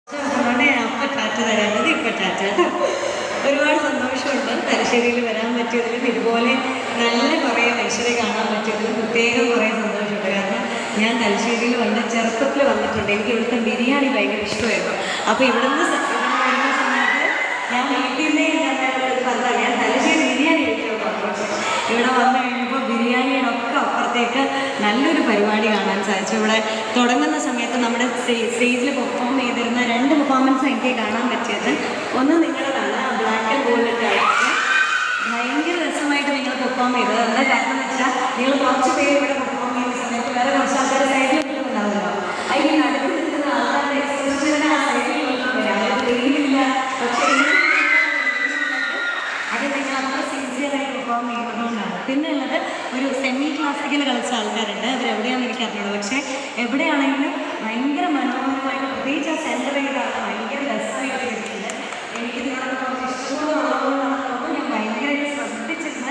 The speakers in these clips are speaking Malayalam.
അപ്പം ടാറ്റ തരാമത് ഇപ്പം ടാറ്റ കേട്ടോ. ഒരുപാട് സന്തോഷമുണ്ട് തലശ്ശേരിയിൽ വരാൻ പറ്റിയതിലും ഇതുപോലെ നല്ല കുറേ മനുഷ്യരെ കാണാൻ പറ്റിയതിലും പ്രത്യേകം കുറേ സന്തോഷമുണ്ട്. കാരണം ഞാൻ തലശ്ശേരിയിൽ ചെറുപ്പത്തിൽ വന്നിട്ടുണ്ട്. എനിക്ക് ഇവിടുത്തെ ബിരിയാണി ഭയങ്കര ഇഷ്ടമായിരുന്നു. അപ്പോൾ ഇവിടുന്ന് വരുന്ന സമയത്ത് ഞാൻ വീട്ടിൽ നിന്നേ പറഞ്ഞാൽ ഞാൻ തലശ്ശേരി ബിരിയാണി കഴിക്കുമ്പോൾ ഇവിടെ വന്നു കഴിഞ്ഞപ്പോൾ ബിരിയാണിയുടെ ഒക്കെ അപ്പുറത്തേക്ക് നല്ലൊരു പരിപാടി കാണാൻ സാധിച്ചു. ഇവിടെ തുടങ്ങുന്ന സമയത്ത് നമ്മുടെ സ്റ്റേജിൽ പെർഫോം ചെയ്തിരുന്ന 2 പെർഫോമൻസ് എനിക്ക് കാണാൻ പറ്റിയത്. ഒന്ന് നിങ്ങളതാണ് ബ്ലാക്ക് ആൻഡ് ഗോൾഡ് കളക്ഷൻ. ഭയങ്കര രസമായിട്ട് നിങ്ങൾ പെർഫോം ചെയ്തത്. എന്താ കാരണം എന്ന് വെച്ചാൽ നിങ്ങൾ കുറച്ച് പേര് ഇവിടെ പെർഫോം ചെയ്യുന്ന സമയത്ത് വേറെ കുറച്ച് ആൾക്കാർ സൈഡിൽ നിൽക്കുന്നുണ്ടാവുമല്ലോ. അതിന് അടുത്ത് നിൽക്കുന്ന ആൾക്കാരുടെ എക്സ്പ്രഷൻ ആ സൈഡിൽ നിൽക്കുന്നില്ല, അവർ വെയിലില്ല. പക്ഷേ അത് നിങ്ങൾ അത്ര സിൻസിയറായിട്ട് പെർഫോം ചെയ്യുന്നതുകൊണ്ടാണ്. പിന്നെ ഉള്ളത് ഒരു സെമി ക്ലാസിക്കൽ കളിച്ച ആൾക്കാരുണ്ട്. അവരെവിടെയാണെന്ന് എനിക്ക് അറിഞ്ഞുള്ളൂ. പക്ഷേ എവിടെയാണെങ്കിലും ഭയങ്കര മനോഹരമായിട്ട് പ്രത്യേകിച്ച് ആ സെൻറ്റർ ചെയ്താണ് ഭയങ്കര രസമായിട്ട് കളിക്കുന്നത്. എനിക്കിതിനോടൊക്കെ കുറച്ച് ഇഷ്ടമുള്ളതുകൊണ്ടാണ് ഞാൻ ഭയങ്കരമായിട്ട് ശ്രദ്ധിച്ചിരുന്ന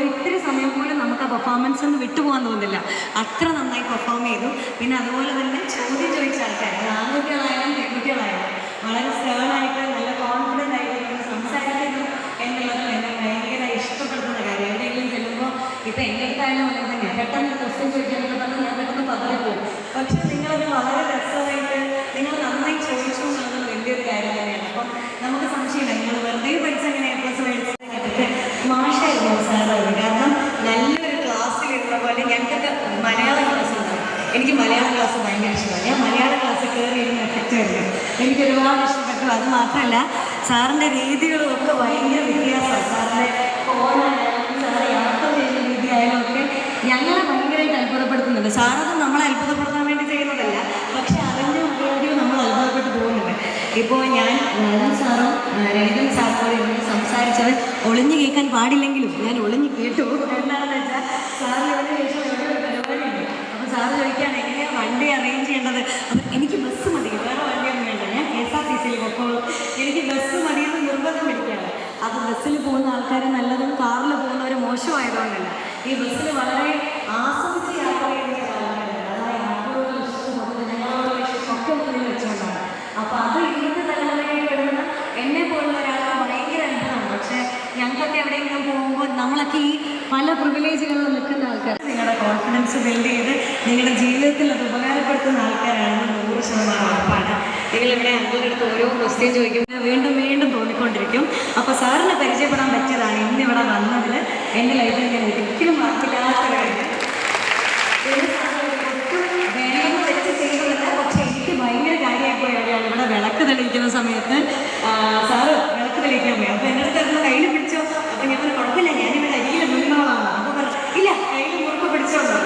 ഇത്തിരി സമയം പോലും നമുക്ക് ആ പെർഫോമൻസ് ഒന്നും വിട്ടുപോകാൻ തോന്നുന്നില്ല. അത്ര നന്നായി പെർഫോം ചെയ്തു. പിന്നെ അതുപോലെ തന്നെ ചോദ്യം ചോദിച്ച ആൾക്കാർ ആൺകുട്ടികളായാലും പെൺകുട്ടികളായാലും വളരെ സ്റ്റേണായിട്ട് നല്ല കോൺഫിഡൻ്റ് ആയിട്ട് സംസാരിക്കുന്നു എന്നുള്ളത് എന്നെ ഭയങ്കര ഇഷ്ടപ്പെടുന്ന കാര്യം. എവിടെയെങ്കിലും ചെല്ലുമ്പോൾ ഇപ്പം എൻ്റെ അടുത്തായാലും അങ്ങനെ തന്നെയാണ്. പെട്ടെന്ന് ക്വസ്റ്റ്യൻ ചോദിക്കാനൊക്കെ പറഞ്ഞാൽ ഞാൻ പെട്ടെന്ന് പതറിപ്പോകും. പക്ഷെ നിങ്ങളത് വളരെ രസമായിട്ട് നിങ്ങൾ നന്നായി ചോദിച്ചു എന്നുള്ളത് വലിയൊരു കാര്യം തന്നെയാണ്. അപ്പം നമുക്ക് സംശയമില്ല നിങ്ങൾ വെറുതെ പഠിച്ചങ്ങനെ A+ മേടിച്ചത് കേട്ടിട്ട് മാഷായിരുന്നു സാറത്. കാരണം നല്ലൊരു ക്ലാസ്സിലിരുന്ന പോലെ ഞങ്ങൾക്ക് മലയാളം ക്ലാസ് ഉണ്ടാകും. എനിക്ക് മലയാളം ക്ലാസ് ഭയങ്കര ഇഷ്ടമാണ്. ഞാൻ മലയാളം ക്ലാസ് കയറി ഇരുന്ന് എഫക്റ്റ് വരുന്നു. എനിക്ക് ഒരുപാട് ഇഷ്ടപ്പെട്ടു. അത് മാത്രമല്ല സാറിൻ്റെ രീതികളും ഒക്കെ ഭയങ്കര വ്യത്യാസമാണ്. സാറിൻ്റെ ഫോണായാലും സാറ് യാത്ര ചെയ്യുന്ന രീതിയായാലും ഒക്കെ ഞങ്ങളെ ഭയങ്കരമായിട്ട് അത്ഭുതപ്പെടുത്തുന്നുണ്ട്. സാറത് നമ്മളെ അത്ഭുതപ്പെടുത്താൻ വേണ്ടി ചെയ്യുന്നതല്ല, പക്ഷെ അറിഞ്ഞോ അറിയാതെയോ നമ്മൾ അത്ഭുതപ്പെട്ട് പോകുന്നുണ്ട്. ഇപ്പോൾ ഞാൻ സാറും രണിതൻ സാറിനോട് ഇരുന്ന് സംസാരിച്ചത് ഒളിഞ്ഞു കേൾക്കാൻ പാടില്ലെങ്കിലും ഞാൻ ഒളിഞ്ഞു കേട്ടു. എന്താണെന്ന് വെച്ചാൽ സാറിന് ഇതിന് ശേഷം ഒരു പരിപാടിയുണ്ട്. അപ്പോൾ സാറ് ചോദിക്കുകയാണ് എങ്ങനെയാണ് വണ്ടി അറേഞ്ച് ചെയ്യേണ്ടത്. അപ്പം എനിക്ക് ബസ് മതി, വേറെ വണ്ടിയൊന്നും വേണ്ട, ഞാൻ KSRTCയിൽ പോയിക്കോളും, എനിക്ക് ബസ് മതിയെന്ന് നിർബന്ധം പിടിക്കുകയാണ്. അത് ബസ്സിൽ പോകുന്ന ആൾക്കാർ നല്ലതും കാറിൽ പോകുന്നവർ മോശമായതുകൊണ്ടല്ല, ഈ ബസ്സിൽ വളരെ ആസ്വദിച്ച് യാത്ര ചെയ്യുന്ന ആൾക്കാരുണ്ട്. അതായത് ആൾക്കാരോട് ഇഷ്ടം ജനങ്ങളോട് ഇഷ്ടം ഒക്കെ ഉള്ളിൽ വെച്ചുകൊണ്ടാണ്. അപ്പോൾ അത് ഇന്നത്തെ തലമുറയിൽ വരുന്ന എന്നെ പോലുള്ള ഒരാൾക്ക് ഭയങ്കര അനുഭവമാണ്. പക്ഷേ ഞങ്ങൾക്കൊക്കെ എവിടെയെങ്കിലും പോകുമ്പോൾ നമ്മളൊക്കെ ഈ പല പ്രിവിലേജുകളിൽ നിൽക്കുന്ന ആൾക്കാർ നിങ്ങളുടെ കോൺഫിഡൻസ് ബിൽഡ് ചെയ്ത് നിങ്ങളുടെ ജീവിതത്തിൽ അത് ഉപകാരപ്പെടുത്തുന്ന ആൾക്കാരാണെന്ന് 100% ഉറപ്പാണ്. നിങ്ങളിവിടെ അങ്ങളുടെ അടുത്ത് ഓരോ ക്വസ്റ്റ്യൻ ചോദിക്കുമ്പോൾ വീണ്ടും വീണ്ടും തോന്നിക്കൊണ്ടിരിക്കും. അപ്പോൾ സാറിനെ പരിചയപ്പെടാൻ പറ്റിയതാണ് ഇന്നിവിടെ വന്നതിൽ എൻ്റെ ലൈഫിൽ ഞാൻ ഒരിക്കലും മറക്കില്ലാത്ത കാര്യം. വേണമെന്ന് വെച്ച് ചെയ്തതല്ല, പക്ഷേ എനിക്ക് ഭയങ്കര കാര്യമായിപ്പോയി. ഇവിടെ വിളക്ക് തെളിയിക്കുന്ന സമയത്ത് സാറ് വിളക്ക് തെളിയിക്കാൻ പോയി. അപ്പോൾ എൻ്റെ അടുത്ത് ഇരുന്ന് കയ്യിൽ പിടിച്ചോ. അപ്പോൾ ഞാൻ കുഴപ്പമില്ല, ഞാനിവിടെ അരിയിൽ മുന്നോളാണ്. അപ്പോൾ പറഞ്ഞു ഇല്ല, കയ്യിൽ മുറുക്ക് പിടിച്ചോളൂ.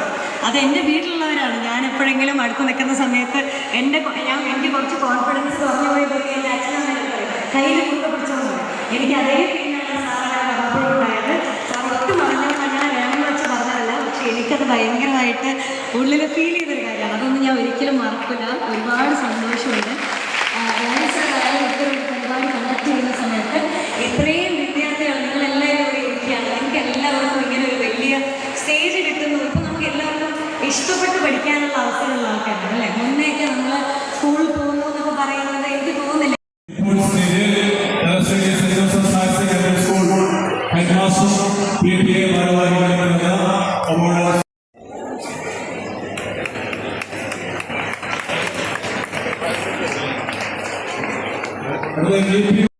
അത് എൻ്റെ വീട്ടിലുള്ളവരാണ്. ഞാൻ എപ്പോഴെങ്കിലും അടുത്ത് നിൽക്കുന്ന സമയത്ത് എനിക്ക് കുറച്ച് കോൺഫിഡൻസ് കുറഞ്ഞു പോയതൊക്കെ എൻ്റെ അച്ഛനമ്മ പറയും കയ്യിൽ മുറുക്ക് പിടിച്ചോളൂ. എനിക്ക് അതേ ഫീലാണ് സാറിനെ പറഞ്ഞപ്പോഴുണ്ടായത്. സാർ ഒട്ടും പറഞ്ഞപ്പോൾ അങ്ങനെ വേണമെന്ന് വെച്ച് പറഞ്ഞതല്ല, പക്ഷേ എനിക്കത് ഭയങ്കരമായിട്ട് ഉള്ളിൽ ഫീൽ ചെയ്തൊരു കാര്യമാണ്. അതൊന്നും ഞാൻ ഒരിക്കലും മറക്കില്ല. ഒരുപാട് സന്തോഷമുണ്ട്. സാറായാലും ഇത്തരം പരിപാടി കണ്ടക്ട് ചെയ്യുന്ന സമയത്ത് ഇത്രയും വിദ്യാർത്ഥികൾ നിങ്ങളെല്ലാവരും ഇവിടെ ഇരിക്കുകയാണ്. എനിക്ക് എല്ലാവർക്കും ഇങ്ങനെ ഒരു വലിയ സ്റ്റേജ് കിട്ടുന്നു. ഇപ്പം നമുക്ക് എല്ലാവർക്കും ഇഷ്ടപ്പെട്ട് പഠിക്കാനുള്ള അവസരമുള്ള ആൾക്കാരാണ് അല്ലേ. മുന്നേയൊക്കെ നമ്മൾ സ്കൂളിൽ പോകുന്നു എന്നൊക്കെ പറയുന്നത് എനിക്ക് തോന്നുന്നില്ല. Thank you.